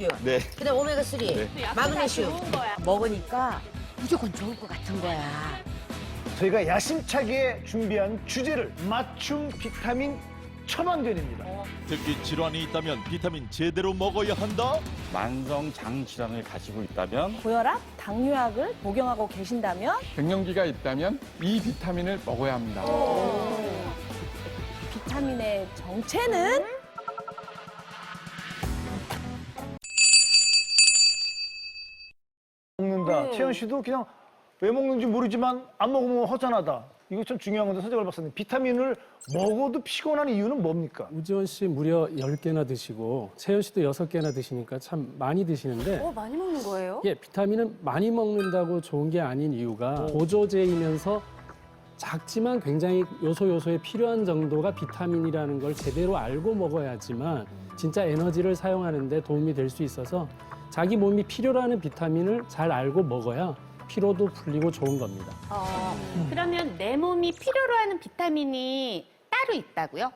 비타민류. 네. 그다음 오메가3, 네. 마그네슘. 먹으니까 무조건 좋을 것 같은 거야. 저희가 야심차게 준비한 주제를 맞춤 비타민 첨언견입니다. 특히 질환이 있다면 비타민 제대로 먹어야 한다? 만성 장 질환을 가지고 있다면 고혈압, 당뇨약을 복용하고 계신다면 갱년기가 있다면 이 비타민을 먹어야 합니다. 비타민의 정체는 먹는다. 채연 씨도 그냥 왜 먹는지 모르지만 안 먹으면 허전하다. 이거 참 중요한 건데 서재걸 박사님, 비타민을 먹어도 피곤한 이유는 뭡니까? 우지원 씨 무려 10개나 드시고 채연 씨도 6개나 드시니까 참 많이 드시는데 많이 먹는 거예요? 예, 비타민은 많이 먹는다고 좋은 게 아닌 이유가 보조제이면서 작지만 굉장히 요소에 필요한 정도가 비타민이라는 걸 제대로 알고 먹어야지만 진짜 에너지를 사용하는 데 도움이 될 수 있어서 자기 몸이 필요로 하는 비타민을 잘 알고 먹어야 피로도 풀리고 좋은 겁니다. 그러면 내 몸이 필요로 하는 비타민이 따로 있다고요?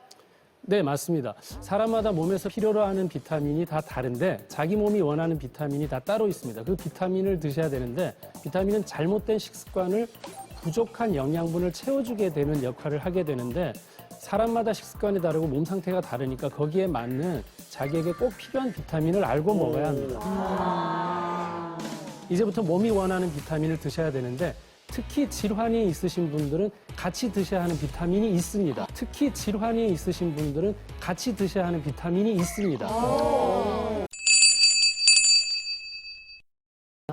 네, 맞습니다. 사람마다 몸에서 필요로 하는 비타민이 다 다른데 자기 몸이 원하는 비타민이 다 따로 있습니다. 그 비타민을 드셔야 되는데 비타민은 잘못된 식습관을 부족한 영양분을 채워주게 되는 역할을 하게 되는데 사람마다 식습관이 다르고 몸 상태가 다르니까 거기에 맞는 자기에게 꼭 필요한 비타민을 알고 먹어야 합니다. 이제부터 몸이 원하는 비타민을 드셔야 되는데 특히 질환이 있으신 분들은 같이 드셔야 하는 비타민이 있습니다. 특히 질환이 있으신 분들은 같이 드셔야 하는 비타민이 있습니다.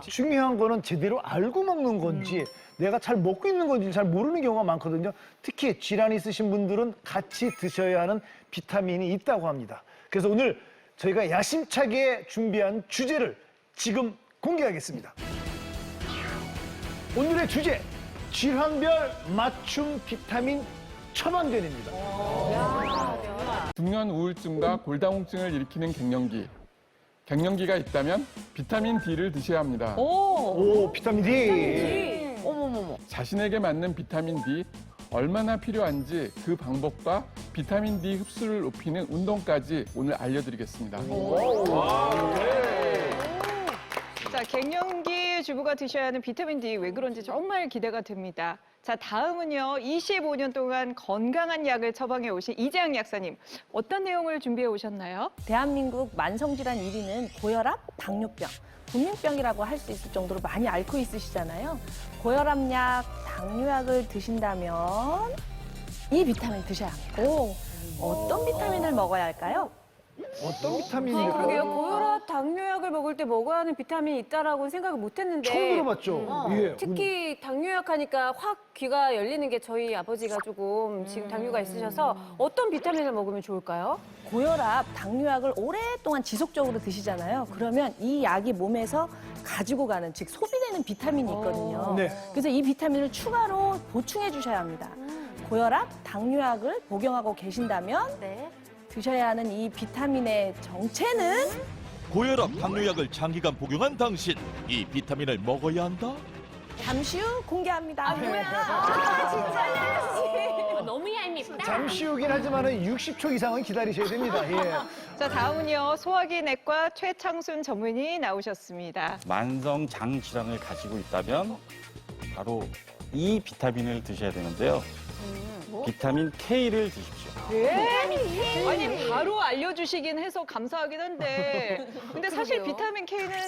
중요한 거는 제대로 알고 먹는 건지 내가 잘 먹고 있는 건지 잘 모르는 경우가 많거든요. 특히 질환이 있으신 분들은 같이 드셔야 하는 비타민이 있다고 합니다. 그래서 오늘 저희가 야심차게 준비한 주제를 지금 공개하겠습니다. 오늘의 주제, 질환별 맞춤 비타민 첨언견입니다. 중년 우울증과 골다공증을 일으키는 갱년기. 갱년기가 있다면 비타민 D를 드셔야 합니다. 오, 비타민 D. 자신에게 맞는 비타민 D 얼마나 필요한지 그 방법과 비타민 D 흡수를 높이는 운동까지 오늘 알려드리겠습니다. 자, 갱년기 주부가 드셔야 하는 비타민 D 왜 그런지 정말 기대가 됩니다. 자, 다음은요. 25년 동안 건강한 약을 처방해 오신 이재영 약사님. 어떤 내용을 준비해 오셨나요? 대한민국 만성질환 1위는 고혈압, 당뇨병, 국민병이라고 할 수 있을 정도로 많이 앓고 있으시잖아요. 고혈압약, 당뇨약을 드신다면 이 비타민 드셔야 합니다. 어떤 비타민을 먹어야 할까요? 어떤 비타민일까요? 그러게요. 고혈압, 당뇨약을 먹을 때 먹어야 하는 비타민이 있다라고 생각을 못 했는데. 처음 들어봤죠? 예. 특히 당뇨약 하니까 확 귀가 열리는 게 저희 아버지가 조금 지금 당뇨가 있으셔서 어떤 비타민을 먹으면 좋을까요? 고혈압, 당뇨약을 오랫동안 지속적으로 드시잖아요. 그러면 이 약이 몸에서 가지고 가는, 즉 소비되는 비타민이 있거든요. 네. 그래서 이 비타민을 추가로 보충해 주셔야 합니다. 고혈압, 당뇨약을 복용하고 계신다면 드셔야 하는 이 비타민의 정체는 고혈압, 당뇨약을 장기간 복용한 당신, 이 비타민을 먹어야 한다? 잠시 후 공개합니다. 너무 얄밉다. 잠시 후긴 하지만 60초 이상은 기다리셔야 됩니다. 예. 자, 다음은요. 소화기 내과 최창순 전문의 나오셨습니다. 만성 장 질환을 가지고 있다면 바로 이 비타민을 드셔야 되는데요. 비타민 K를 드십시오. 아니, 바로 알려주시긴 해서 감사하긴 한데. 근데 사실 비타민 K는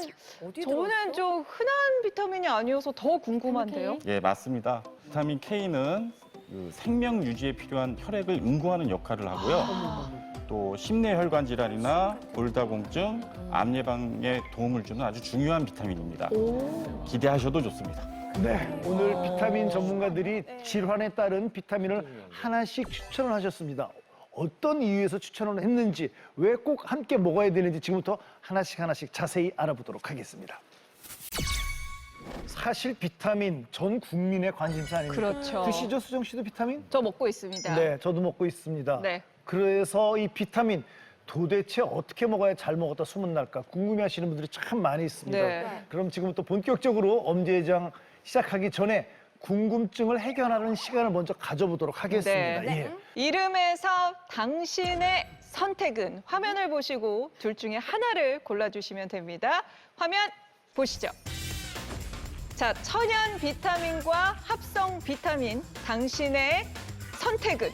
저는 좀 흔한 비타민이 아니어서 더 궁금한데요. 예, 맞습니다. 비타민 K는 그 생명 유지에 필요한 혈액을 응고하는 역할을 하고요. 또 심내혈관 질환이나 골다공증, 암 예방에 도움을 주는 아주 중요한 비타민입니다. 기대하셔도 좋습니다. 네, 오늘 비타민 전문가들이 질환에 따른 비타민을 하나씩 추천을 하셨습니다. 어떤 이유에서 추천을 했는지, 왜 꼭 함께 먹어야 되는지 지금부터 하나씩 자세히 알아보도록 하겠습니다. 사실 비타민 전 국민의 관심사 아닙니까? 그렇죠. 드시죠, 수정 씨도 비타민? 저 먹고 있습니다. 네, 저도 먹고 있습니다. 네. 그래서 이 비타민 도대체 어떻게 먹어야 잘 먹었다 소문날까 궁금해하시는 분들이 참 많이 있습니다. 네. 그럼 지금부터 본격적으로 엄지해장 시작하기 전에 궁금증을 해결하는 시간을 먼저 가져보도록 하겠습니다. 네. 예. 이름에서 당신의 선택은 화면을 보시고 둘 중에 하나를 골라주시면 됩니다. 화면 보시죠. 자, 천연 비타민과 합성 비타민, 당신의 선택은?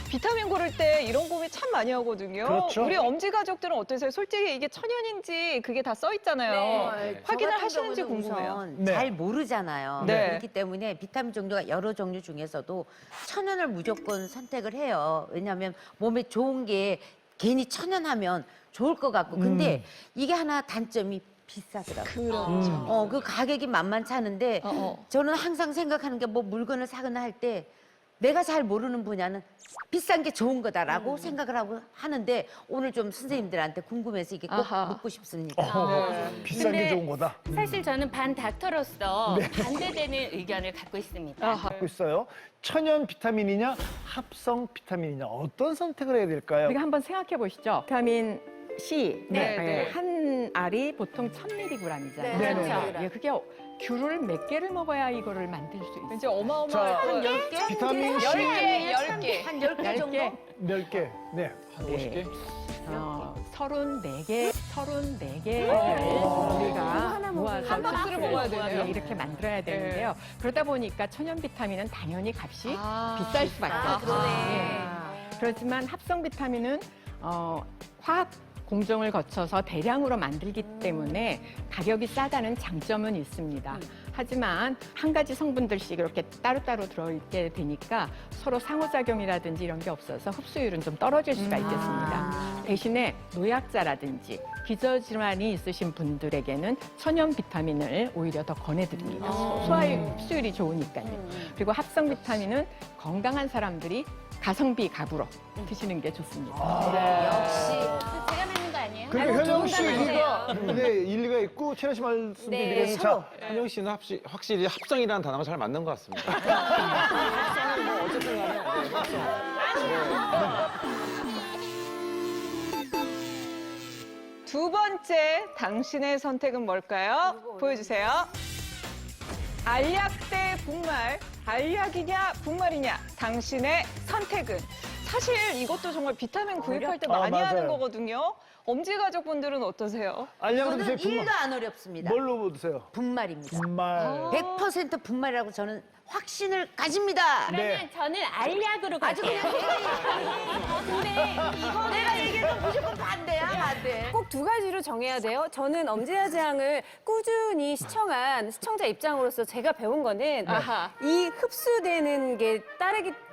비타민 고를 때 이런 고민 참 많이 하거든요. 그렇죠. 우리 엄지 가족들은 어떠세요? 솔직히 이게 천연인지 그게 다 써 있잖아요. 확인을 하시는지 궁금해요. 네. 잘 모르잖아요. 네. 그렇기 때문에 비타민 종류가 여러 종류 중에서도 천연을 무조건 선택을 해요. 왜냐하면 몸에 좋은 게 괜히 천연하면 좋을 것 같고. 근데 이게 하나 단점이 비싸더라고요. 그렇죠. 그 가격이 만만치 않은데 저는 항상 생각하는 게 뭐 물건을 사거나 할 때 내가 잘 모르는 분야는 비싼 게 좋은 거다라고 생각을 하고 하는데 오늘 좀 선생님들한테 궁금해서 이게 꼭 아하. 묻고 싶습니다. 비싼 게 근데 좋은 거다. 사실 저는 반 닥터로서 반대되는 의견을 갖고 있습니다. 하고 있어요. 천연 비타민이냐 합성 비타민이냐 어떤 선택을 해야 될까요? 우리가 한번 생각해 보시죠. 비타민 C 네. 한 알이 보통 1000mg이잖아요. 네, 그렇죠. 예, 그게 귤을 몇 개를 먹어야 이거를 만들 수 있어요. 왠지 어마어마할 것 같아요. 10개? 비타민 C 10개. 한 10개 정도? 10개? 10개. 네. 한 50개? 34개, 34개를 우리가 모아서 한 박스를 먹어야 되네요. 이렇게 만들어야 되는데요. 그러다 보니까 천연 비타민은 당연히 값이 아, 비쌀 수밖에 없어요. 예. 그렇지만 합성 비타민은 화학 공정을 거쳐서 대량으로 만들기 때문에 가격이 싸다는 장점은 있습니다. 하지만 한 가지 성분들씩 이렇게 따로따로 들어있게 되니까 서로 상호작용이라든지 이런 게 없어서 흡수율은 좀 떨어질 수가 있겠습니다. 대신에 노약자라든지 기저질환이 있으신 분들에게는 천연 비타민을 오히려 더 권해드립니다. 흡수율이 좋으니까요. 그리고 합성 비타민은 건강한 사람들이 가성비 값으로 드시는 게 좋습니다. 역시 제가 맞는 거 아니에요? 그리고 현영 씨 얘기가 네, 일리가 있고 채연 씨 말씀도 드리면 자, 현영 씨는 확실히 합성이라는 단어가 잘 맞는 것 같습니다. 합성은 뭐 어쨌든 간에 두 번째 당신의 선택은 뭘까요? 보여주세요. 알약 대 분말, 알약이냐 분말이냐 당신의 선택은? 사실 이것도 정말 비타민 구입할 때 많이 하는 맞아요. 거거든요. 엄지 가족분들은 어떠세요? 알약으로 저는 드세요. 1도 안 어렵습니다. 뭘로 드세요? 분말입니다. 분말. 100% 분말이라고 저는 확신을 가집니다. 그러면 네. 저는 알약으로 아주 갈게요. 그냥 내가 얘기해도 무조건 반대야, 반대. 꼭 두 가지로 정해야 돼요. 저는 엄지아장을 꾸준히 시청한 시청자 입장으로서 제가 배운 거는 아하. 이 흡수되는 게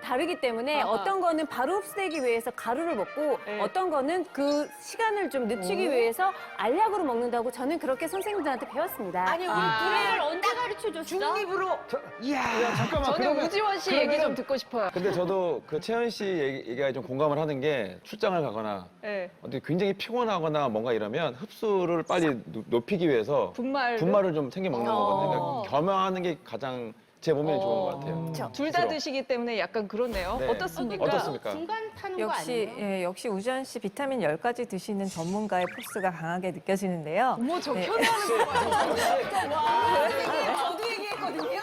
다르기 때문에 아하. 어떤 거는 바로 흡수되기 위해서 가루를 먹고 네. 어떤 거는 그 시간을 좀 늦추기 위해서 알약으로 먹는다고 저는 그렇게 선생님들한테 배웠습니다. 아니, 우리 그걸 언제 가르쳐줬어? 중립으로. 이야. 야, 잠깐만. 저는 그러면 우지원 씨 얘기 좀 듣고 싶어요. 근데 저도 그 채연 씨 얘기가 좀 공감을 하는 게 출장을 가거나 네. 어떻게 굉장히 피곤하거나 뭔가 이러면 흡수를 빨리 높이기 위해서 분말을 좀 챙겨 먹는 거거든요. 그러니까 겸용하는 게 가장 제 몸에 좋은 것 같아요. 둘 다 드시기 때문에 약간 그렇네요. 네. 어떻습니까? 어떻습니까? 중간 타는 거 역시 아니에요? 역시 우지원 씨 비타민 10가지 드시는 전문가의 포스가 강하게 느껴지는데요. 어머, 저 편애하는 거 봐요. 저도 얘기했거든요.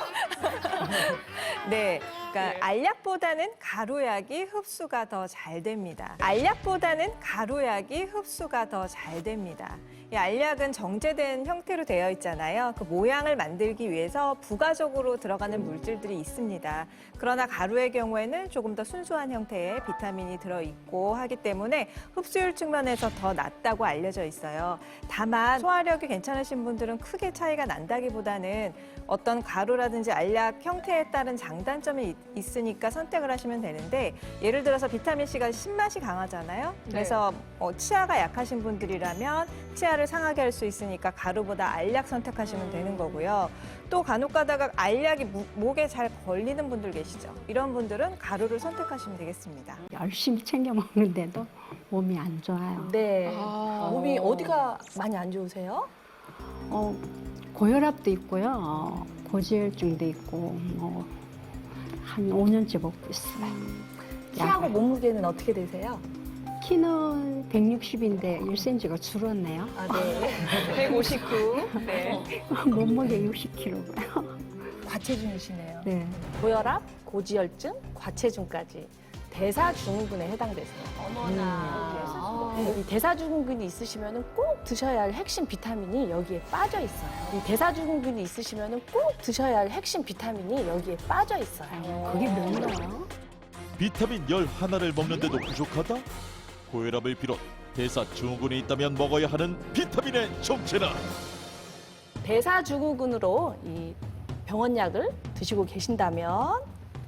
네. 그러니까 알약보다는 가루약이 흡수가 더 잘 됩니다. 알약보다는 가루약이 흡수가 더 잘 됩니다. 이 알약은 정제된 형태로 되어 있잖아요. 그 모양을 만들기 위해서 부가적으로 들어가는 물질들이 있습니다. 그러나 가루의 경우에는 조금 더 순수한 형태의 비타민이 들어있고 하기 때문에 흡수율 측면에서 더 낮다고 알려져 있어요. 다만 소화력이 괜찮으신 분들은 크게 차이가 난다기보다는 어떤 가루라든지 알약 형태에 따른 장단점이 있으니까 선택을 하시면 되는데 예를 들어서 비타민C가 신맛이 강하잖아요. 그래서 치아가 약하신 분들이라면 치아를 상하게 할 수 있으니까 가루보다 알약 선택하시면 되는 거고요. 또 간혹 가다가 알약이 목에 잘 걸리는 분들 계시죠. 이런 분들은 가루를 선택하시면 되겠습니다. 열심히 챙겨 먹는데도 몸이 안 좋아요. 네. 몸이 어디가 많이 안 좋으세요? 고혈압도 있고요. 고지혈증도 있고 한 5년째 먹고 있어요. 키하고 몸무게는 어떻게 되세요? 키는 160인데 1cm가 줄었네요. 아, 네. 159. 네. 몸무게 60kg고요. 과체중이시네요. 네. 고혈압, 고지혈증, 과체중까지. 대사증후군에 해당되세요. 이 대사증후군이 있으시면 꼭 드셔야 할 핵심 비타민이 여기에 빠져 있어요. 이 대사증후군이 있으시면 꼭 드셔야 할 핵심 비타민이 여기에 빠져 있어요. 그게 뭔가요? 비타민 11을 먹는데도 부족하다? 고혈압을 비롯 대사증후군이 있다면 먹어야 하는 비타민의 정체는? 대사증후군으로 이 병원약을 드시고 계신다면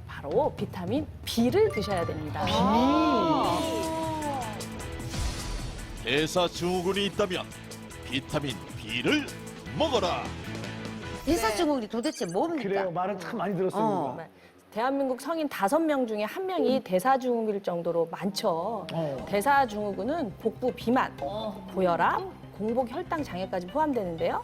바로 비타민 B를 드셔야 됩니다. 대사증후군이 있다면 비타민 B를 먹어라. 대사증후군이 도대체 뭡니까? 그래요. 말은 참 많이 들었습니다. 네. 대한민국 성인 5명 중에 1명이 대사증후군일 정도로 많죠. 대사증후군은 복부 비만, 고혈압, 공복 혈당 장애까지 포함되는데요.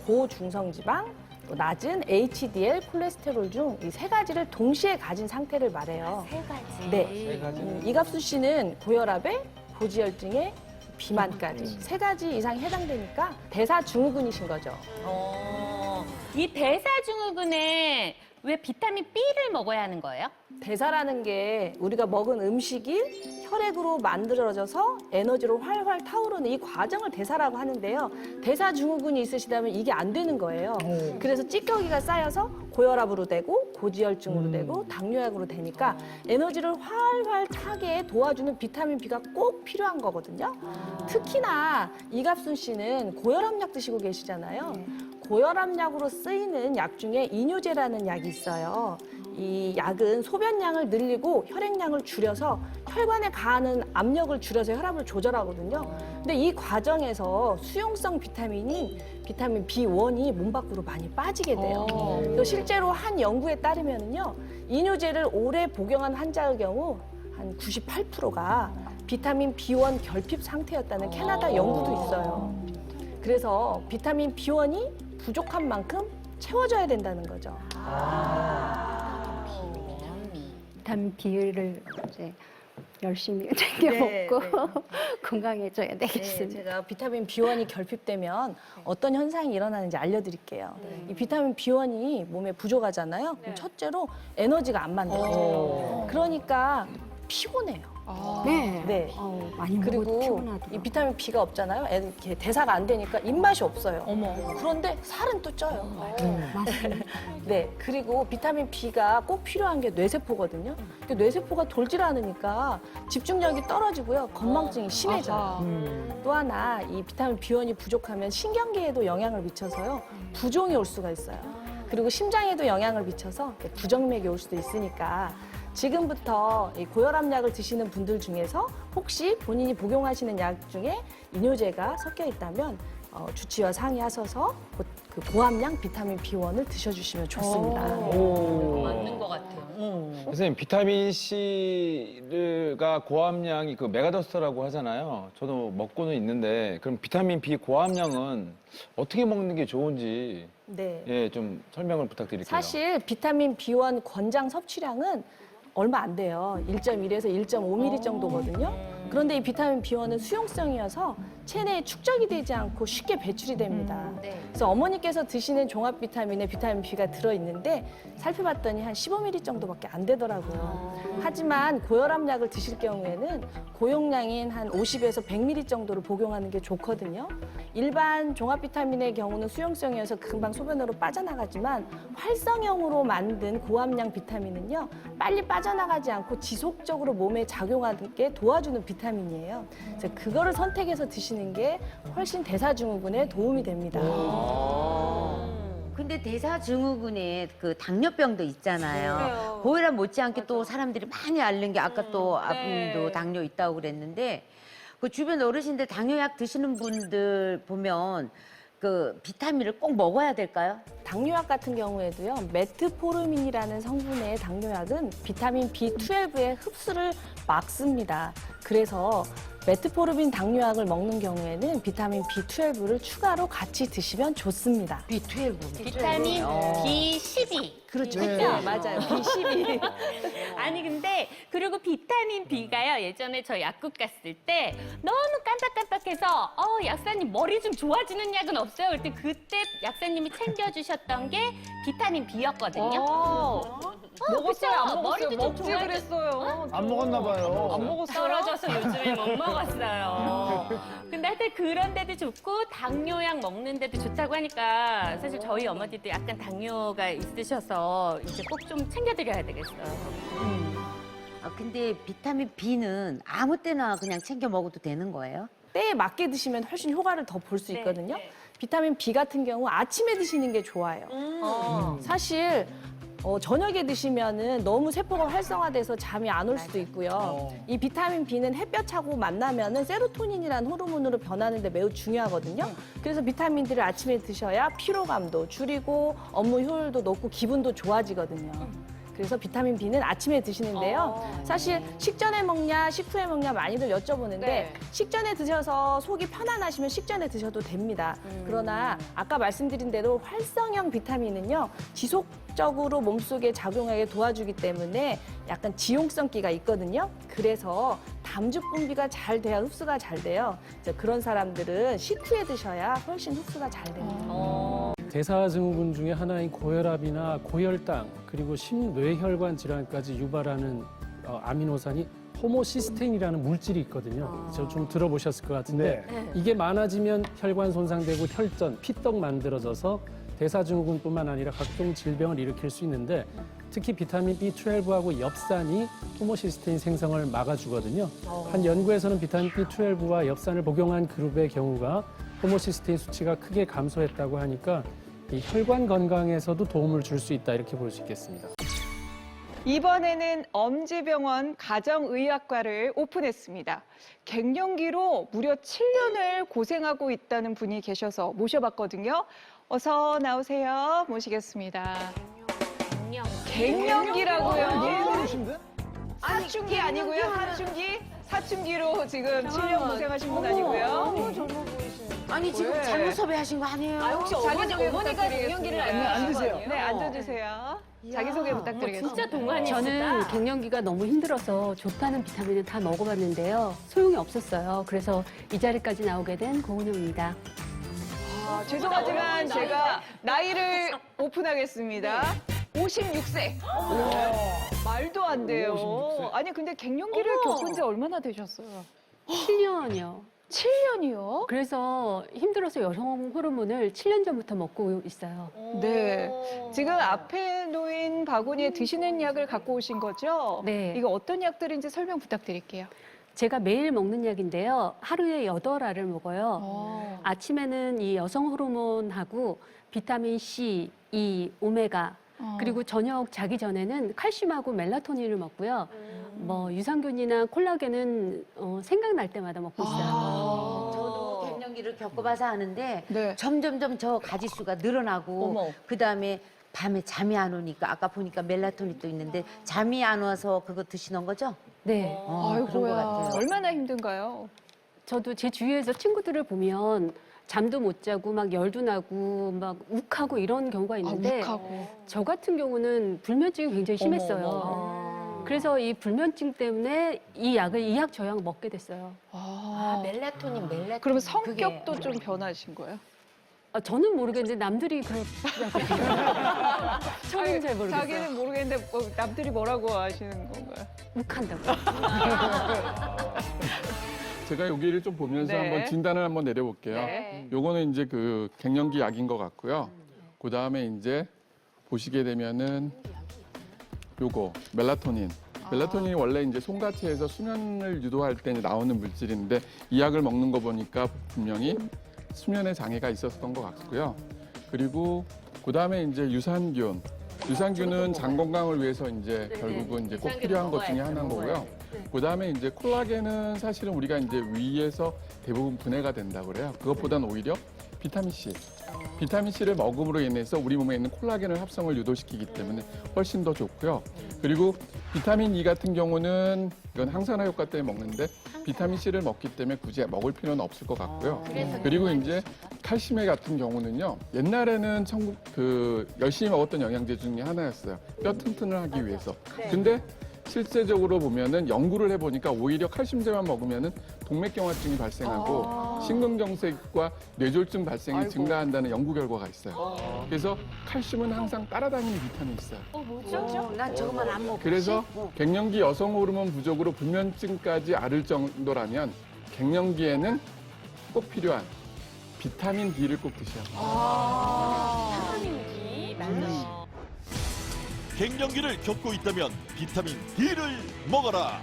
고중성지방, 또 낮은 HDL, 콜레스테롤 중 이 3가지를 동시에 가진 상태를 말해요. 3가지. 네. 이갑수 씨는 고혈압에 고지혈증에 비만까지 3가지 이상이 해당되니까 대사증후군이신 거죠. 이 대사증후군에 왜 비타민 B를 먹어야 하는 거예요? 대사라는 게 우리가 먹은 음식이 혈액으로 만들어져서 에너지로 활활 타오르는 이 과정을 대사라고 하는데요. 대사증후군이 있으시다면 이게 안 되는 거예요. 그래서 찌꺼기가 쌓여서 고혈압으로 되고 고지혈증으로 되고 당뇨약으로 되니까 에너지를 활활 타게 도와주는 비타민 B가 꼭 필요한 거거든요. 특히나 이갑순 씨는 고혈압약 드시고 계시잖아요. 고혈압약으로 쓰이는 약 중에 이뇨제라는 약이 있어요. 이 약은 소변량을 늘리고 혈액량을 줄여서 혈관에 가하는 압력을 줄여서 혈압을 조절하거든요. 근데 이 과정에서 수용성 비타민인 비타민 B1이 몸 밖으로 많이 빠지게 돼요. 또 실제로 한 연구에 따르면요, 이뇨제를 오래 복용한 환자의 경우 한 98%가 비타민 B1 결핍 상태였다는 캐나다 연구도 있어요. 그래서 비타민 B1이 부족한 만큼 채워줘야 된다는 거죠. 비타민 B를 이제 열심히 챙겨 먹고 건강해져야 되겠습니다. 제가 비타민 B1이 결핍되면 어떤 현상이 일어나는지 알려드릴게요. 이 비타민 B1이 몸에 부족하잖아요. 그럼 첫째로 에너지가 안 만들어져요. 그러니까 피곤해요. 네. 많이 먹어도 그리고 피곤하더라고요. 이 비타민 B가 없잖아요. 이렇게 대사가 안 되니까 입맛이 없어요. 그런데 살은 또 쪄요. 맞습니다. 네, 그리고 비타민 B가 꼭 필요한 게 뇌세포거든요. 근데 뇌세포가 돌질 않으니까 집중력이 떨어지고요. 건망증이 심해져요. 또 하나, 이 비타민 B1이 부족하면 신경계에도 영향을 미쳐서요. 부종이 올 수가 있어요. 그리고 심장에도 영향을 미쳐서 부정맥이 올 수도 있으니까 지금부터 이 고혈압약을 드시는 분들 중에서 혹시 본인이 복용하시는 약 중에 이뇨제가 섞여 있다면 주치의와 상의하셔서 그 고함량 비타민 B1을 드셔주시면 좋습니다. 맞는 것 같아요. 선생님, 비타민 C가 고함량이 그 메가더스트라고 하잖아요. 저도 먹고는 있는데 그럼 비타민 B 고함량은 어떻게 먹는 게 좋은지 네. 좀 설명을 부탁드릴게요. 사실 비타민 B1 권장 섭취량은 얼마 안 돼요. 1.1에서 1.5ml 정도거든요. 그런데 이 비타민 B1은 수용성이어서 체내에 축적이 되지 않고 쉽게 배출이 됩니다. 그래서 어머니께서 드시는 종합 비타민에 비타민 B가 들어있는데 살펴봤더니 한 15ml 정도밖에 안 되더라고요. 하지만 고혈압약을 드실 경우에는 고용량인 한 50에서 100ml 정도를 복용하는 게 좋거든요. 일반 종합 비타민의 경우는 수용성이어서 금방 소변으로 빠져나가지만 활성형으로 만든 고함량 비타민은요, 빨리 빠져나가지 않고 지속적으로 몸에 작용하게 도와주는 비타민이에요. 그래서 그거를 선택해서 드시는 게 훨씬 대사증후군에 도움이 됩니다. 근데 대사증후군에 그 당뇨병도 있잖아요. 고혈압 못지않게 또 사람들이 많이 앓는 게 아까 또 아버님도 당뇨 있다고 그랬는데 그 주변 어르신들 당뇨약 드시는 분들 보면 그 비타민을 꼭 먹어야 될까요? 당뇨약 같은 경우에도요, 메트포르민이라는 성분의 당뇨약은 비타민 B12의 흡수를 막습니다. 그래서 메트포르민 당뇨약을 먹는 경우에는 비타민 B12를 추가로 같이 드시면 좋습니다. B12. 비타민 B12. 그렇죠. 네. 맞아요. B12. 아니 근데 그리고 비타민 B가요, 예전에 저 약국 갔을 때 너무 깜빡깜빡해서 약사님 머리 좀 좋아지는 약은 없어요? 그때 약사님이 챙겨주셨던 게 비타민 B였거든요. 먹었어요? 안 그쵸? 먹었어요? 머리도 좀 먹지 좋아하지. 그랬어요. 안 먹었나 봐요. 안 먹었어요? 떨어져서 요즘에 못 먹었어요. 근데 하여튼 그런 데도 좋고 당뇨약 먹는 데도 좋다고 하니까 사실 저희 어머니도 약간 당뇨가 있으셔서 이제 꼭 좀 챙겨드려야 되겠어요. 근데 비타민 B는 아무 때나 그냥 챙겨 먹어도 되는 거예요? 때에 맞게 드시면 훨씬 효과를 더 볼 수 있거든요. 비타민 B 같은 경우 아침에 드시는 게 좋아요. 사실 저녁에 드시면은 너무 세포가 활성화돼서 잠이 안 올 수도 있고요. 이 비타민 B는 햇볕하고 만나면은 세로토닌이라는 호르몬으로 변하는데 매우 중요하거든요. 그래서 비타민 D를 아침에 드셔야 피로감도 줄이고 업무 효율도 높고 기분도 좋아지거든요. 그래서 비타민 B는 아침에 드시는데요. 사실 식전에 먹냐, 식후에 먹냐 많이들 여쭤보는데 네. 식전에 드셔서 속이 편안하시면 식전에 드셔도 됩니다. 그러나 아까 말씀드린 대로 활성형 비타민은요. 지속적으로 몸속에 작용하게 도와주기 때문에 약간 지용성기가 있거든요. 그래서 담즙 분비가 잘 돼야 흡수가 잘 돼요. 이제 그런 사람들은 식후에 드셔야 훨씬 흡수가 잘 됩니다. 대사증후군 중에 하나인 고혈압이나 고혈당 그리고 심뇌혈관 질환까지 유발하는 아미노산이 호모시스테인이라는 물질이 있거든요. 저 좀 들어보셨을 것 같은데 이게 많아지면 혈관 손상되고 혈전, 피떡 만들어져서 대사증후군뿐만 아니라 각종 질병을 일으킬 수 있는데 특히 비타민 B12하고 엽산이 호모시스테인 생성을 막아주거든요. 한 연구에서는 비타민 B12와 엽산을 복용한 그룹의 경우가 호모시스테인 수치가 크게 감소했다고 하니까 이 혈관 건강에서도 도움을 줄 수 있다 이렇게 볼 수 있겠습니다. 이번에는 엄지병원 가정의학과를 오픈했습니다. 갱년기로 무려 7년을 고생하고 있다는 분이 계셔서 모셔봤거든요. 어서 나오세요. 모시겠습니다. 갱년기라고요? 사춘기 아니고요. 사춘기? 사춘기로 지금 7년 고생하신 분 아니고요. 너무 젊어 보이시네. 아니 지금 왜? 잘못 섭외하신 거 아니에요? 혹시 어머니가 갱년기를 앉으세요. 네, 앉아주세요. 자기소개 부탁드리겠습니다. 진짜 동안이시다. 저는 갱년기가 너무 힘들어서 좋다는 비타민을 다 먹어봤는데요. 소용이 없었어요. 그래서 이 자리까지 나오게 된 고은영입니다. 죄송하지만 제가 나이를 오픈하겠습니다. 56세. 말도 안 돼요. 56세. 아니 근데 갱년기를 겪은 지 얼마나 되셨어요? 7년이요. 7년이요? 그래서 힘들어서 여성 호르몬을 7년 전부터 먹고 있어요. 네. 지금 앞에 놓인 바구니에 드시는 약을 갖고 오신 거죠? 네. 이거 어떤 약들인지 설명 부탁드릴게요. 제가 매일 먹는 약인데요. 하루에 8알을 먹어요. 아침에는 이 여성 호르몬하고 비타민 C, E, 오메가 그리고 저녁 자기 전에는 칼슘하고 멜라토닌을 먹고요. 뭐 유산균이나 콜라겐은 생각날 때마다 먹고 있어요. 저도 갱년기를 겪어봐서 아는데 네. 점점점 저 가지수가 늘어나고 어머. 그다음에 밤에 잠이 안 오니까 아까 보니까 멜라토닌도 있는데 잠이 안 와서 그거 드시는 거죠? 네. 그런 것 같아요. 얼마나 힘든가요? 저도 제 주위에서 친구들을 보면 잠도 못 자고 막 열도 나고 막 욱하고 이런 경우가 있는데 욱하고. 저 같은 경우는 불면증이 굉장히 심했어요. 그래서 이 불면증 때문에 이 약 저약 먹게 됐어요. 멜라토닌. 그러면 성격도 좀 변하신 거예요? 저는 모르겠는데 남들이 그렇다고 저는 잘 모르겠어요. 자기는 모르겠는데 뭐 남들이 뭐라고 하시는 건가요? 욱한다고. 제가 여기를 좀 보면서 네. 한번 진단을 한번 내려볼게요. 네. 요거는 이제 그 갱년기 약인 것 같고요. 그 다음에 이제 보시게 되면은 요거 멜라토닌. 멜라토닌이 원래 이제 송가치에서 수면을 유도할 때 이제 나오는 물질인데 이 약을 먹는 거 보니까 분명히 수면에 장애가 있었던 것 같고요. 그리고 그 다음에 이제 유산균. 유산균은 장 건강을 위해서 이제 결국은 이제 꼭 필요한 것 중에 하나인 거고요. 그 다음에 이제 콜라겐은 사실은 우리가 이제 위에서 대부분 분해가 된다고 그래요. 그것보다는 오히려 비타민 C. 비타민 C를 먹음으로 인해서 우리 몸에 있는 콜라겐을 합성을 유도시키기 때문에 훨씬 더 좋고요. 그리고 비타민 E 같은 경우는 이건 항산화 효과 때문에 먹는데 비타민 C를 먹기 때문에 굳이 먹을 필요는 없을 것 같고요. 그리고 이제 칼슘 같은 경우는요. 옛날에는 열심히 먹었던 영양제 중에 하나였어요. 뼈 튼튼을 하기 위해서. 근데 실제적으로 보면은 연구를 해보니까 오히려 칼슘제만 먹으면은 동맥경화증이 발생하고 심근경색과 뇌졸중 발생이 증가한다는 연구 결과가 있어요. 그래서 칼슘은 항상 따라다니는 비타민이 있어요. 뭐죠? 난 저것만 안 먹고. 그래서 갱년기 여성 호르몬 부족으로 불면증까지 앓을 정도라면 갱년기에는 꼭 필요한 비타민 D를 꼭 드셔야 합니다. 비타민 D 맞죠? 갱년기를 겪고 있다면 비타민 D를 먹어라.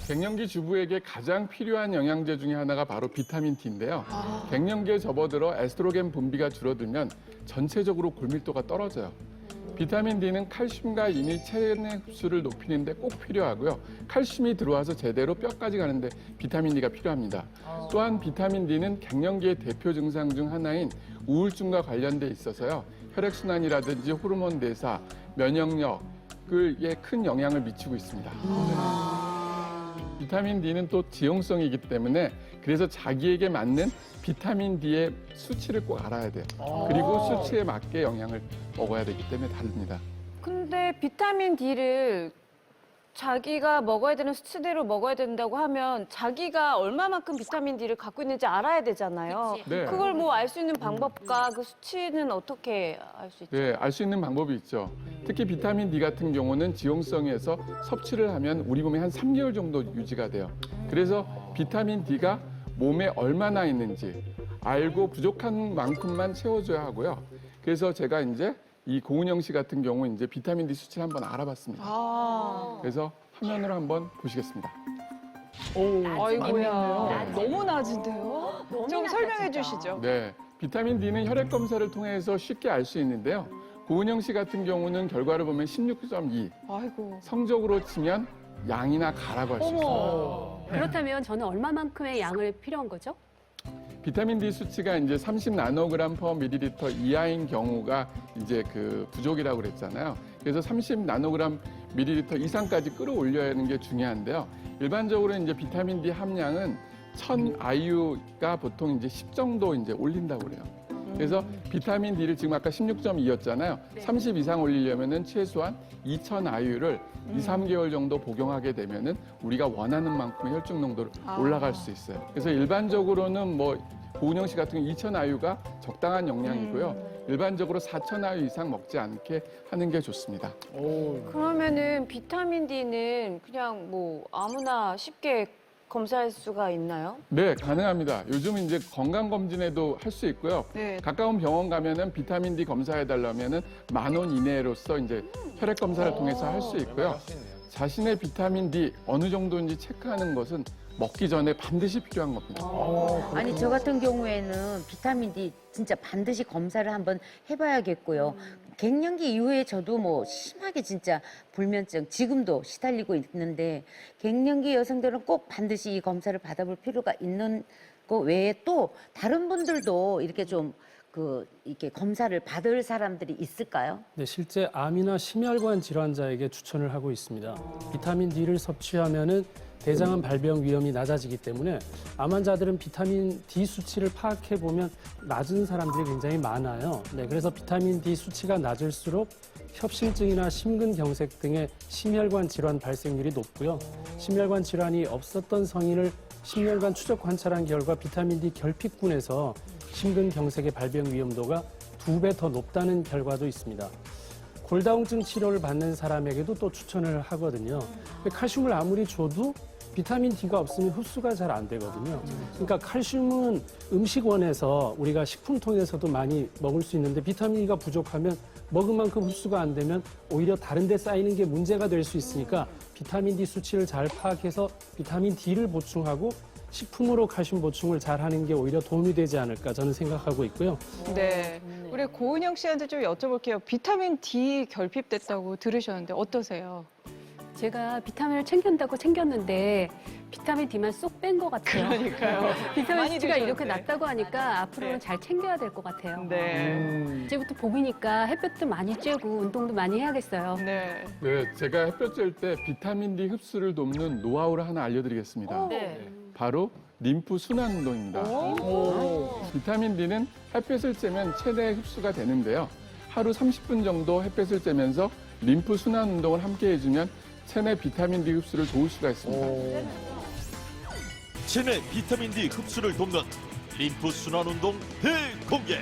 갱년기 주부에게 가장 필요한 영양제 중에 하나가 바로 비타민 D인데요. 갱년기에 접어들어 에스트로겐 분비가 줄어들면 전체적으로 골밀도가 떨어져요. 비타민 D는 칼슘과 이미 체내 흡수를 높이는 데 꼭 필요하고요. 칼슘이 들어와서 제대로 뼈까지 가는데 비타민 D가 필요합니다. 또한 비타민 D는 갱년기의 대표 증상 중 하나인 우울증과 관련돼 있어서요. 혈액순환이라든지 호르몬 대사, 면역력에 큰 영향을 미치고 있습니다. 비타민 D는 또 지용성이기 때문에 그래서 자기에게 맞는 비타민 D의 수치를 꼭 알아야 돼요. 그리고 수치에 맞게 영양을 먹어야 되기 때문에 다릅니다. 근데 비타민 D를 자기가 먹어야 되는 수치대로 먹어야 된다고 하면 자기가 얼마만큼 비타민 D를 갖고 있는지 알아야 되잖아요. 그치. 네. 그걸 뭐 알 수 있는 방법과 그 수치는 어떻게 알 수 있죠? 네, 알 수 있는 방법이 있죠. 특히 비타민 D 같은 경우는 지용성에서 섭취를 하면 우리 몸에 한 3개월 정도 유지가 돼요. 그래서 비타민 D가 몸에 얼마나 있는지 알고 부족한 만큼만 채워줘야 하고요. 그래서 제가 이제 이 고은영 씨 같은 경우 이제 비타민 D 수치를 한번 알아봤습니다. 그래서 화면으로 한번 보시겠습니다. 아이고야. 너무 낮은데요? 좀 설명해 주시죠. 네, 비타민 D는 혈액 검사를 통해서 쉽게 알 수 있는데요. 고은영 씨 같은 경우는 결과를 보면 16.2. 아이고. 성적으로 치면 양이나 가라고 할 수 있어요. 그렇다면 저는 얼마만큼의 양을 필요한 거죠? 비타민 D 수치가 이제 30 나노그램 퍼 밀리리터 이하인 경우가 이제 그 부족이라고 그랬잖아요. 그래서 30 나노그램 밀리리터 이상까지 끌어올려야 하는 게 중요한데요. 일반적으로 이제 비타민 D 함량은 1000 IU가 보통 이제 10 정도 이제 올린다고 그래요. 그래서 비타민 D를 지금 아까 16.2였잖아요. 30 이상 올리려면은 최소한 2000 IU를 2, 3개월 정도 복용하게 되면은 우리가 원하는 만큼의 혈중 농도를 올라갈 수 있어요. 그래서 일반적으로는 뭐 고은영 씨 같은 경우 2000 IU가 적당한 용량이고요. 일반적으로 4000 IU 이상 먹지 않게 하는 게 좋습니다. 그러면은 비타민 D는 그냥 뭐 아무나 쉽게 검사할 수가 있나요? 네, 가능합니다. 요즘 이제 건강검진에도 할 수 있고요. 네. 가까운 병원 가면은 비타민 D 검사해달라면은 10,000원 이내로서 이제 혈액 검사를 통해서 할 수 있고요. 자신의 비타민 D 어느 정도인지 체크하는 것은 먹기 전에 반드시 필요한 겁니다. 아니 저 같은 경우에는 비타민 D 진짜 반드시 검사를 한번 해봐야겠고요. 갱년기 이후에 저도 뭐 심하게 진짜 불면증 지금도 시달리고 있는데 갱년기 여성들은 꼭 반드시 이 검사를 받아볼 필요가 있는 거 외에 또 다른 분들도 이렇게 좀 이렇게 검사를 받을 사람들이 있을까요? 네, 실제 암이나 심혈관 질환자에게 추천을 하고 있습니다. 비타민 D를 섭취하면은 대장암 발병 위험이 낮아지기 때문에 암 환자들은 비타민 D 수치를 파악해 보면 낮은 사람들이 굉장히 많아요. 네, 그래서 비타민 D 수치가 낮을수록 협심증이나 심근경색 등의 심혈관 질환 발생률이 높고요. 심혈관 질환이 없었던 성인을 10년간 추적 관찰한 결과 비타민 D 결핍군에서 심근경색의 발병 위험도가 2배 더 높다는 결과도 있습니다. 골다공증 치료를 받는 사람에게도 또 추천을 하거든요. 칼슘을 아무리 줘도 비타민 D가 없으면 흡수가 잘 안 되거든요. 그러니까 칼슘은 음식원에서 우리가 식품통에서도 많이 먹을 수 있는데 비타민 D가 부족하면 먹은 만큼 흡수가 안 되면 오히려 다른 데 쌓이는 게 문제가 될 수 있으니까 비타민 D 수치를 잘 파악해서 비타민 D를 보충하고 식품으로 칼슘 보충을 잘 하는 게 오히려 도움이 되지 않을까 저는 생각하고 있고요. 네. 우리 고은영 씨한테 좀 여쭤볼게요. 비타민 D 결핍됐다고 들으셨는데 어떠세요? 제가 비타민을 챙긴다고 챙겼는데 비타민 D만 쏙 뺀 것 같아요. 그러니까요. 비타민 많이 수치가 이렇게 드셨는데. 낮다고 하니까 앞으로는 네. 잘 챙겨야 될 것 같아요. 네. 이제부터 봄이니까 햇볕도 많이 쬐고 운동도 많이 해야겠어요. 네. 네, 제가 햇볕 쬐을 때 비타민 D 흡수를 돕는 노하우를 하나 알려드리겠습니다. 네. 바로 림프 순환 운동입니다. 비타민 D는 햇볕을 쬐면 최대 흡수가 되는데요. 하루 30분 정도 햇볕을 쬐면서 림프 순환 운동을 함께 해주면 체내 비타민 D 흡수를 도울 수가 있습니다. 체내 비타민 D 흡수를 돕는 림프 순환 운동 대공개.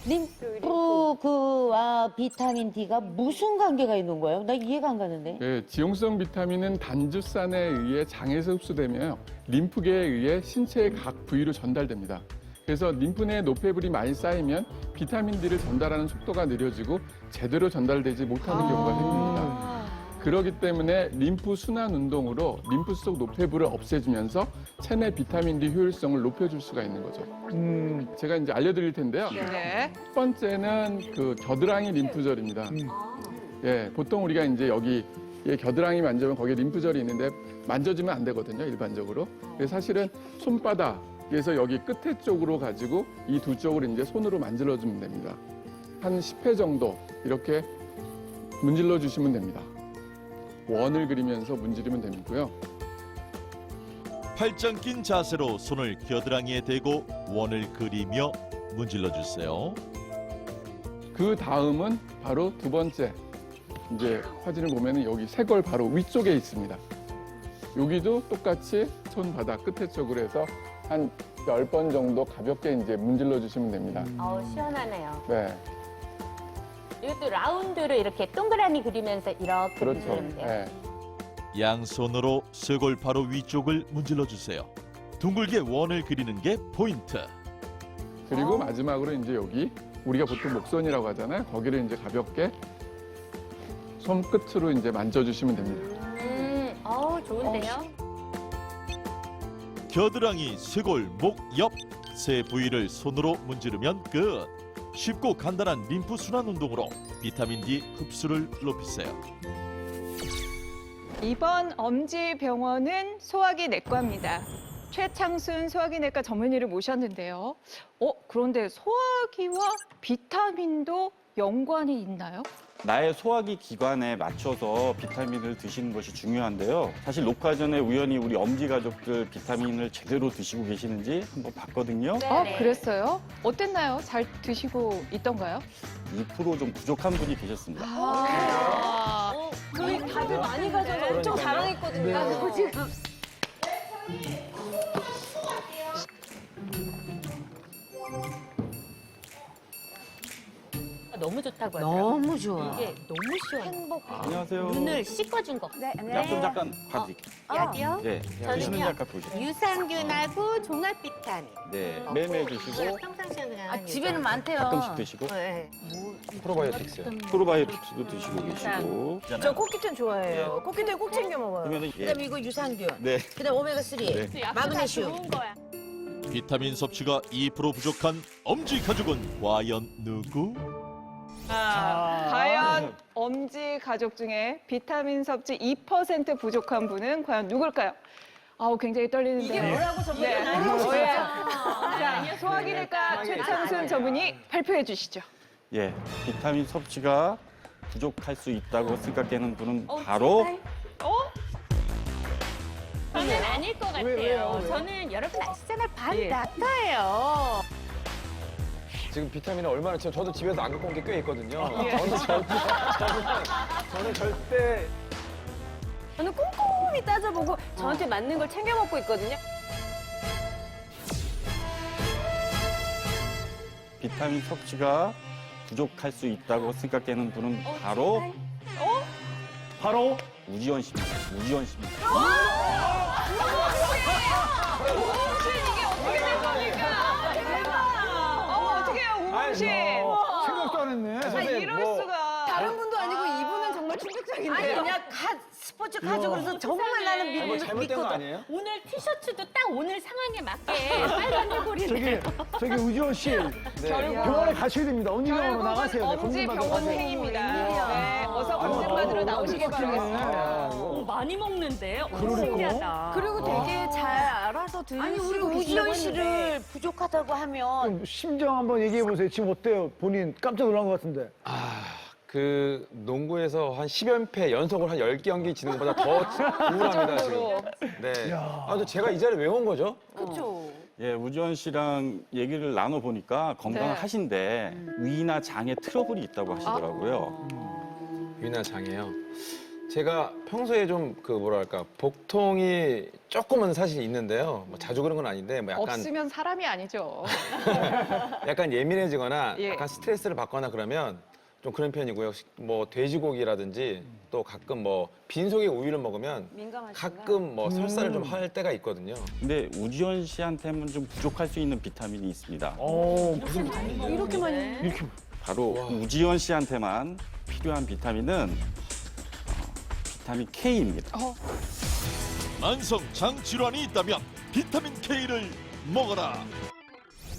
림프와 비타민 D가 무슨 관계가 있는 거예요? 나 이해가 안 가는데. 네, 지용성 비타민은 단주산에 의해 장에서 흡수되며 림프계에 의해 신체의 각 부위로 전달됩니다. 그래서 림프 내에 노폐물이 많이 쌓이면 비타민 D를 전달하는 속도가 느려지고 제대로 전달되지 못하는 경우가 생깁니다. 그렇기 때문에 림프 순환 운동으로 림프 속 노폐물을 없애주면서 체내 비타민 D 효율성을 높여줄 수가 있는 거죠. 제가 이제 알려드릴 텐데요. 네. 첫 번째는 그 겨드랑이 림프절입니다. 예, 보통 우리가 이제 여기 겨드랑이 만지면 거기에 림프절이 있는데 만져주면 안 되거든요, 일반적으로. 그래서 사실은 손바닥에서 여기 끝에 쪽으로 가지고 이 두 쪽을 이제 손으로 만질러주면 됩니다. 한 10회 정도 이렇게 문질러 주시면 됩니다. 원을 그리면서 문지르면 되고요. 팔짱 낀 자세로 손을 겨드랑이에 대고 원을 그리며 문질러 주세요. 그 다음은 바로 두 번째. 이제 사진을 보면은 여기 쇄골 바로 위쪽에 있습니다. 여기도 똑같이 손바닥 끝에 쪽으로 해서 한 10번 정도 가볍게 이제 문질러 주시면 됩니다. 시원하네요. 네. 이것도 라운드로 이렇게 동그라미 그리면서 이렇게 그렇죠. 문지르면 돼요. 네. 양손으로 쇄골 바로 위쪽을 문질러 주세요. 둥글게 원을 그리는 게 포인트. 그리고 마지막으로 이제 여기 우리가 보통 목선이라고 하잖아요. 거기를 이제 가볍게 손 끝으로 이제 만져주시면 됩니다. 좋은데요? 겨드랑이, 쇄골, 목, 옆 세 부위를 손으로 문지르면 끝. 쉽고 간단한 림프 순환 운동으로 비타민 D 흡수를 높이세요. 이번 엄지병원은 소화기 내과입니다. 최창순 소화기내과 전문의를 모셨는데요. 그런데 소화기와 비타민도 연관이 있나요? 나의 소화기 기관에 맞춰서 비타민을 드시는 것이 중요한데요. 사실 녹화 전에 우연히 우리 엄지 가족들 비타민을 제대로 드시고 계시는지 한번 봤거든요. 그랬어요? 어땠나요? 잘 드시고 있던가요? 2% 좀 부족한 분이 계셨습니다. 저희 다들 많이 가져서 엄청 자랑했거든요. 지금. 너무 좋다고 하더라고요. 너무 좋아. 이게 너무 시원해. 안녕하세요. 눈을 씻어준 거. 네, 약 좀 잠깐 봐드릴게요. 약이요? 네, 드시는 약 갖고 오세요. 유산균하고 종합 비타민. 네, 매일 드시고 평상시에 그냥 집에는 많대요. 가끔씩 드시고 프로바이오틱스요. 프로바이오틱스도 드시고 계시고. 저 코끼텐 좋아해요. 코끼텐 꼭 챙겨 먹어요. 그러면은 그다음에 이거 유산균. 네. 그다음 오메가3. 네. 마그네슘. 좋은 거야. 비타민 섭취가 2% 부족한 엄지 가족은 과연 누구? 과연 엄지 가족 중에 비타민 섭취 2% 부족한 분은 과연 누굴까요? 굉장히 떨리는데. 이게 뭐라고 전문의 네. 알려주시죠? 자, 소화기내과 최창순 전문의 발표해 주시죠. 예, 비타민 섭취가 부족할 수 있다고 생각되는 분은 바로 저는 아닐 것 같아요. 왜요? 저는 여러분 아시잖아요. 반 예. 나타예요. 지금 비타민을 얼마나 저도 집에서 안 갖고 온 게 꽤 있거든요. 저는 절대 저는 꼼꼼히 따져보고 저한테 맞는 걸 챙겨 먹고 있거든요. 비타민 섭취가 부족할 수 있다고 생각되는 분은 바로 우지원 씨입니다. 우지원 씨입니다. 어떡해요, 우범 씨. 생각도 안 했네. 이럴 수가. 다른 분도 아니고 이분은 정말 충격적인데요. 그냥 스포츠 가족으로서 정말 나는 잘못된 거 아니에요? 오늘 티셔츠도 딱 오늘 상황에 맞게 빨간 해골이네. 저기 우지원 씨 병원에 가셔야 됩니다. 언니병원으로 나가세요. 네, 엄지 검진 받으러 병원 가세요. 행입니다. 네, 어서 검진 받으러 나오시길 바라겠습니다. 많이 먹는데? 그러니까. 신기하다. 그리고 되게 잘 알아서 아니 우리 드시고 우지연 계시다고 씨를 했는데. 부족하다고 하면 좀 심정 한번 얘기해 보세요. 지금 어때요? 본인 깜짝 놀란 것 같은데. 그 농구에서 한 10연패 연속을 한 10경기 지는 것보다 더 우울합니다, 지금. 네. 근데 제가 이 자리에 왜 온 거죠? 그렇죠. 예, 우지원 씨랑 얘기를 나눠보니까 건강하신데 위나 장에 트러블이 있다고 하시더라고요. 위나 장애요. 제가 평소에 좀 그 뭐랄까 복통이 조금은 사실 있는데요. 뭐 자주 그런 건 아닌데 뭐 약간 없으면 사람이 아니죠. 약간 예민해지거나 예. 약간 스트레스를 받거나 그러면 좀 그런 편이고요. 뭐 돼지고기라든지 또 가끔 뭐 빈속에 우유를 먹으면 가끔 뭐 설사를 좀 할 때가 있거든요. 근데 우지원 씨한테는 좀 부족할 수 있는 비타민이 있습니다. 무슨 이렇게 많이. 이렇게 바로 우지원 씨한테만 필요한 비타민은 비타민 K입니다. 만성 장 질환이 있다면 비타민 K를 먹어라.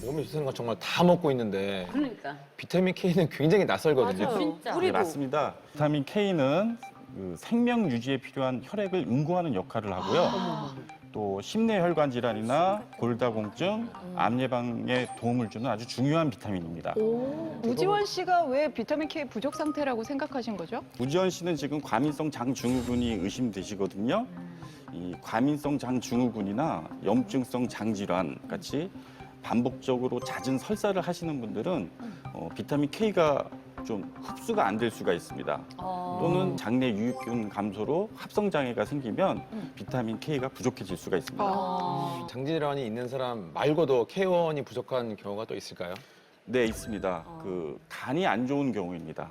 몸에 좋다는 건 정말 다 먹고 있는데 그러니까. 비타민 K는 굉장히 낯설거든요. 진짜. 네, 맞습니다. 비타민 K는 그 생명 유지에 필요한 혈액을 응고하는 역할을 하고요. 또 심내혈관 질환이나 골다공증, 암 예방에 도움을 주는 아주 중요한 비타민입니다. 우지원 씨가 왜 비타민 K 부족 상태라고 생각하신 거죠? 우지원 씨는 지금 과민성 장증후군이 의심되시거든요. 이 과민성 장증후군이나 염증성 장질환 같이 반복적으로 잦은 설사를 하시는 분들은 비타민 K가 좀 흡수가 안 될 수가 있습니다. 또는 장내 유익균 감소로 합성 장애가 생기면 비타민 K가 부족해질 수가 있습니다. 장질환이 있는 사람 말고도 K1이 부족한 경우가 또 있을까요? 네, 있습니다. 그 간이 안 좋은 경우입니다.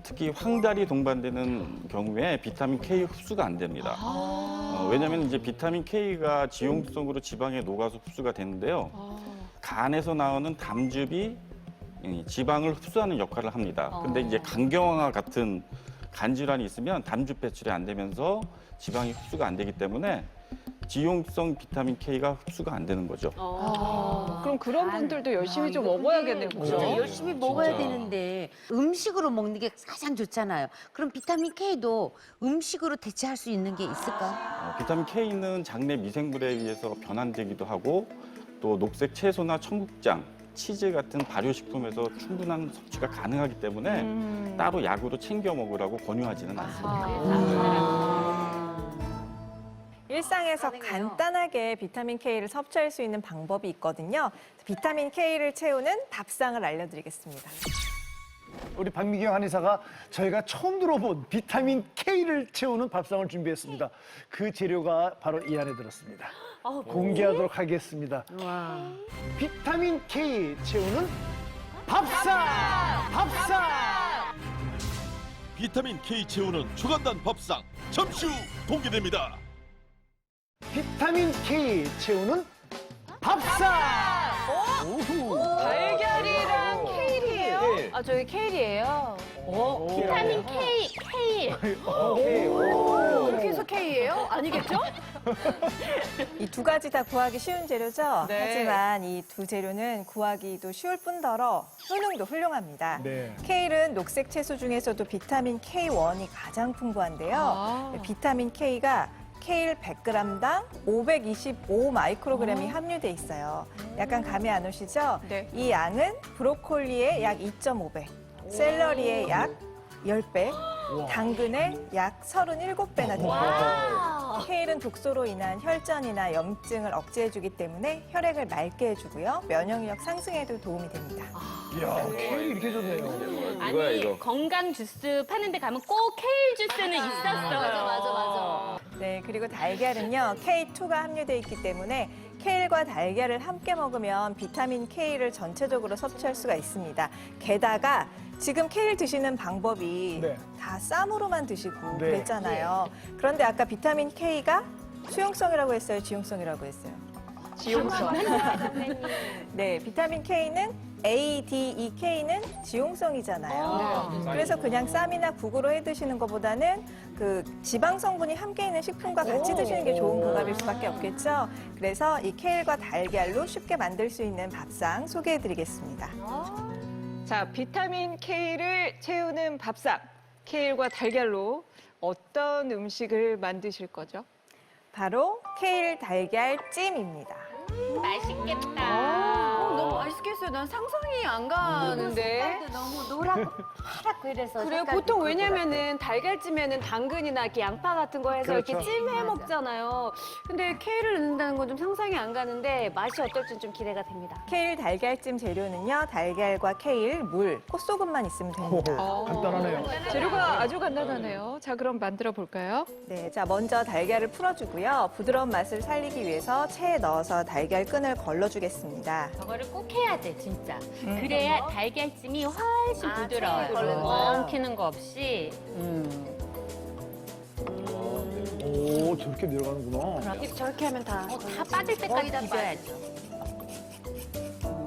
특히 황달이 동반되는 경우에 비타민 K 흡수가 안 됩니다. 왜냐하면 이제 비타민 K가 지용성으로 지방에 녹아서 흡수가 되는데요. 간에서 나오는 담즙이 이 지방을 흡수하는 역할을 합니다. 근데 이제 간경화와 같은 간 질환이 있으면 담즙 배출이 안 되면서 지방이 흡수가 안 되기 때문에 지용성 비타민 K가 흡수가 안 되는 거죠. 그럼 그런 분들도 열심히 좀 먹어야겠네요. 진짜 그죠? 열심히 먹어야 진짜. 되는데 음식으로 먹는 게 가장 좋잖아요. 그럼 비타민 K도 음식으로 대체할 수 있는 게 있을까? 비타민 K는 장내 미생물에 의해서 변환되기도 하고 또 녹색 채소나 청국장, 치즈 같은 발효식품에서 충분한 섭취가 가능하기 때문에 따로 약으로 챙겨 먹으라고 권유하지는 않습니다. 일상에서 간단하게 비타민 K를 섭취할 수 있는 방법이 있거든요. 비타민 K를 채우는 밥상을 알려드리겠습니다. 우리 박미경 한의사가 저희가 처음 들어본 비타민 K를 채우는 밥상을 준비했습니다. 그 재료가 바로 이 안에 들었습니다. 공개하도록 하겠습니다. 비타민 K 채우는 밥상! 밥상! 비타민 K 채우는 초간단 밥상 잠시 후 공개됩니다. 비타민 K 채우는 밥상! 오후. 달걀이랑 케일이에요? 아, 저기 케일이에요. 비타민 K, K. 이렇게 해서 K예요? 아니겠죠? 이 두 가지 다 구하기 쉬운 재료죠. 네. 하지만 이 두 재료는 구하기도 쉬울 뿐더러 효능도 훌륭합니다. 네. 케일은 녹색 채소 중에서도 비타민 K1이 가장 풍부한데요. 비타민 K가 케일 100g당 525 마이크로그램이 함유돼 있어요. 약간 감이 안 오시죠? 네. 이 양은 브로콜리의 약 2.5배, 샐러리의 약 10배, 당근의 약 37배나 됩니다. 케일은 독소로 인한 혈전이나 염증을 억제해주기 때문에 혈액을 맑게 해주고요. 면역력 상승에도 도움이 됩니다. 이야, K 이렇게 좋네요. 아니, 이거. 건강 주스 파는 데 가면 꼭 케일 주스는 있었어요. 맞아. 네, 그리고 달걀은요, K2가 함유되어 있기 때문에 케일과 달걀을 함께 먹으면 비타민 K를 전체적으로 섭취할 수가 있습니다. 게다가 지금 케일 드시는 방법이 네. 다 쌈으로만 드시고 네. 그랬잖아요. 그런데 아까 비타민 K가 수용성이라고 했어요, 지용성이라고 했어요? 지용성. 네, 비타민 K는 A, D, E, K는 지용성이잖아요. 그래서 그냥 쌈이나 국으로 해 드시는 것보다는 그 지방 성분이 함께 있는 식품과 같이 드시는 게 좋은 궁합일 수밖에 없겠죠. 그래서 이 케일과 달걀로 쉽게 만들 수 있는 밥상 소개해 드리겠습니다. 자, 비타민 K를 채우는 밥상. 케일과 달걀로 어떤 음식을 만드실 거죠? 바로 케일 달걀 찜입니다. 맛있겠다. 너무 맛있겠어요. 난 상상이 안 가는데. 색깔도 너무 노랗고 파랗고 이래서. 그래요. 색깔도 보통 그거 왜냐면은 달걀찜에는 당근이나 이렇게 양파 같은 거 해서 그렇죠. 이렇게 찜해 먹잖아요. 근데 케일을 넣는다는 건 좀 상상이 안 가는데 맛이 어떨지 좀 기대가 됩니다. 케일 달걀찜 재료는요. 달걀과 케일, 물, 콧소금만 있으면 됩니다. 간단하네요. 재료가 아주 간단하네요. 자, 그럼 만들어 볼까요? 네, 자 먼저 달걀을 풀어주고요. 부드러운 맛을 살리기 위해서 체에 넣어서 달걀 끈을 걸러주겠습니다. 저거를 꼭 해야 돼, 진짜. 그래야 달걀찜이 훨씬 체에 부드러워요. 걸리는 거야? 엉키는 거 없이. 오, 저렇게 내려가는구나. 이렇게 저렇게 하면 다. 다 빠질 때까지 뒤져야죠.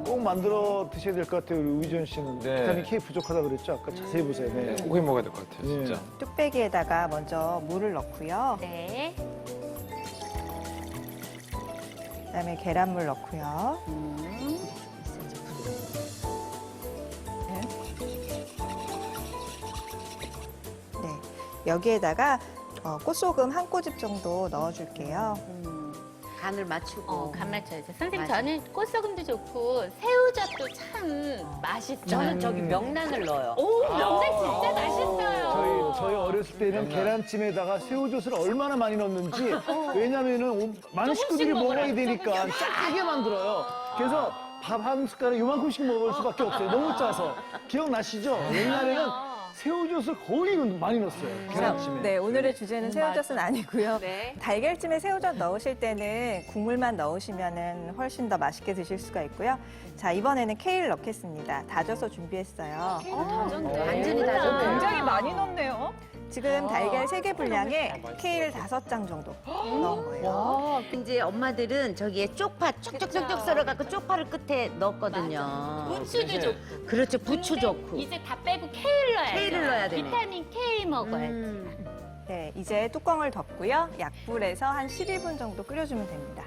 꼭 만들어 드셔야 될 것 같아요, 우리 의전 씨는. 네. 비타민 K 부족하다 그랬죠? 아까 자세히 보세요. 네. 꼭 해 먹어야 될 것 같아요, 예. 진짜. 뚝배기에다가 먼저 물을 넣고요. 네. 그다음에 계란물 넣고요. 네, 여기에다가 꽃소금 한 꼬집 정도 넣어줄게요. 간을 맞추고. 간 맞춰야죠. 선생님, 맞아. 저는 꽃소금도 좋고 새우젓도 참 맛있어요. 저는 저기 명란을 넣어요. 오, 명란 진짜 맛있어요. 저희 어렸을 때는 계란찜에다가 새우젓을 얼마나 많이 넣는지 왜냐면은 많은 식구들이 먹어야 되니까 짜게 만들어요. 그래서 밥 한 숟가락 요만큼씩 먹을 수밖에 없어요. 너무 짜서. 기억나시죠? 옛날에는 새우젓을 거의 많이 넣었어요. 계란찜에. 네, 오늘의 주제는 새우젓은 아니고요. 네. 달걀찜에 새우젓 넣으실 때는 국물만 넣으시면 훨씬 더 맛있게 드실 수가 있고요. 자, 이번에는 케일 넣겠습니다. 다져서 준비했어요. 완전히 다졌네요. 굉장히 많이 넣네요. 지금 달걀 3개 분량에 케일 5장 정도 넣은 거예요. 이제 엄마들은 저기에 쪽파 촉촉촉촉 썰어갖고 쪽파를 끝에 넣었거든요. 부추도 좋고. 그렇죠, 부추 좋고. 이제 다 빼고 케일 넣어야죠. 케일을 넣어야 되네. 비타민 K 먹어야죠. 네, 이제 뚜껑을 덮고요. 약불에서 한 12분 정도 끓여주면 됩니다.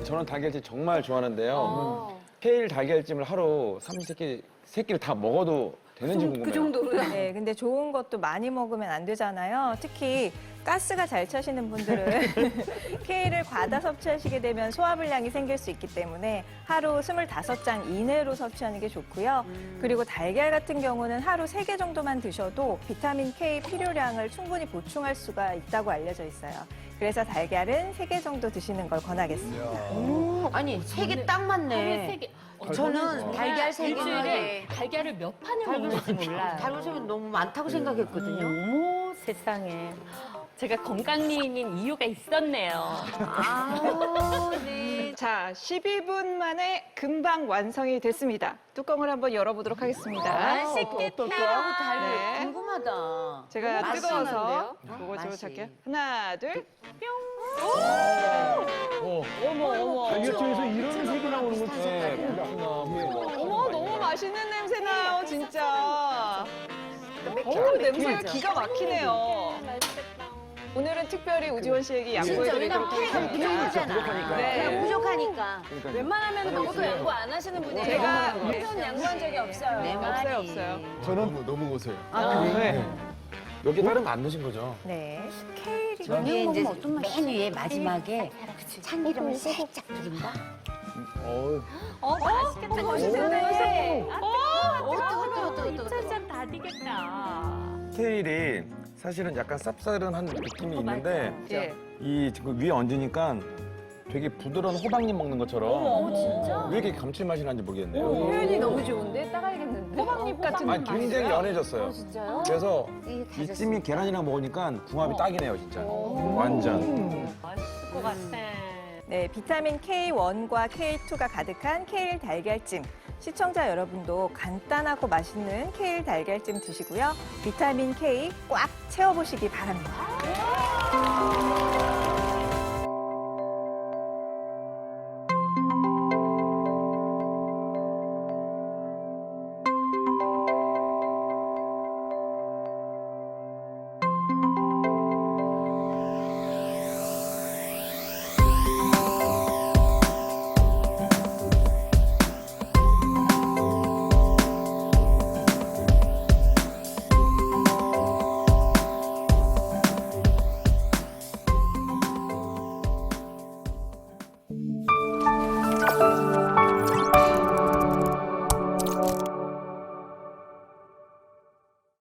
저는 달걀찜 정말 좋아하는데요. 케일 달걀찜을 하루 3세끼를 다 먹어도 되는지 궁금해요. 그 정도로. 네, 근데 좋은 것도 많이 먹으면 안 되잖아요. 특히 가스가 잘 차시는 분들은 케일을 과다 섭취하시게 되면 소화불량이 생길 수 있기 때문에 하루 25장 이내로 섭취하는 게 좋고요. 그리고 달걀 같은 경우는 하루 3개 정도만 드셔도 비타민 K 필요량을 충분히 보충할 수가 있다고 알려져 있어요. 그래서 달걀은 3개 정도 드시는 걸 권하겠습니다. 아니, 3개 딱 맞네. 하루에 3개. 저는 달걀 3개 일주일에 달걀을 몇 판을 먹는지 몰라요. 달걀이 너무 많다고 생각했거든요. 어머, 세상에. 제가 건강미인인 이유가 있었네요. 아, 네. 자, 12분 만에 금방 완성이 됐습니다. 뚜껑을 한번 열어보도록 하겠습니다. 맛있겠다. 달걀 네. 궁금하다. 제가 맛이 뜨거워서 나는데요? 보고 좀 맛이. 할게요. 하나, 둘. 달걀찜에서 이런 색이 나오는 건 어머, 너무 맛있는 냄새 나요, 진짜. 어우, 냄새가 기가 막히네요. 오늘은 특별히 우지원 씨에게 양보해드리도록 하겠습니다. 부족하니까. 네. 그냥 부족하니까. 웬만하면 그것도 양보 안 하시는 분이에요. 제가 한번 양보한 적이 없어요. 내 말이. 없어요. 저는 너무 고소해요. 네. 여기 다른 안 넣으신 거죠? 네, 케일이 저기에 이제 맨 위에 마지막에 참기름을 살짝 두른다. 맛있겠다. 맛있는데. 이천장 다 되겠다. 케일이 사실은 약간 쌉싸름한 느낌이 있는데 예. 이 지금 위에 얹으니까 되게 부드러운 호박잎 먹는 것처럼 진짜? 왜 이렇게 감칠맛이 나는지 모르겠네요. 표현이 너무 좋은데? 따라야겠는데? 호박잎 같은 아니 굉장히 연해졌어요. 진짜요? 그래서 이게 이 다졌어. 찜이 계란이랑 먹으니까 궁합이 딱이네요, 진짜. 완전. 맛있을 것 같아. 네, 비타민 K1과 K2가 가득한 케일 달걀찜. 시청자 여러분도 간단하고 맛있는 케일 달걀찜 드시고요. 비타민 K 꽉 채워보시기 바랍니다.